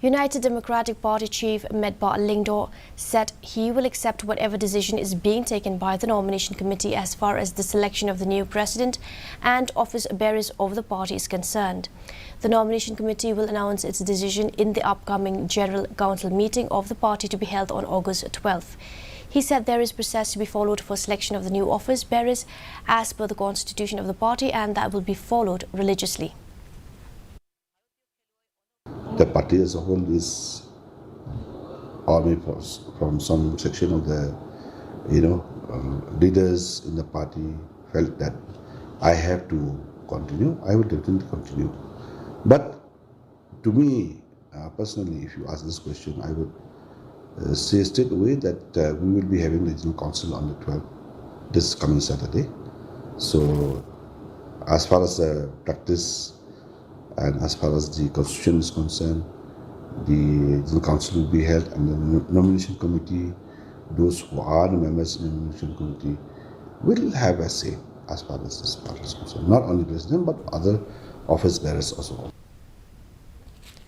United Democratic Party Chief Metbah Lyngdoh said he will accept whatever decision is being taken by the nomination committee as far as the selection of the new president and office bearers of the party is concerned. The nomination committee will announce its decision in the upcoming General Council meeting of the party to be held on August 12th. He said there is a process to be followed for selection of the new office bearers as per the constitution of the party, and that will be followed religiously. The party as a whole is, or maybe from some section of the, leaders in the party felt that I have to continue. I will definitely continue. But to me, personally, if you ask this question, I would say straight away that we will be having the Regional Council on the 12th, this coming Saturday. So, as far as the practice and as far as the constitution is concerned, the Regional Council will be held, and the nomination committee, those who are the members in the nomination committee, will have a say as far as this part is concerned. Not only president, but other office bearers as well.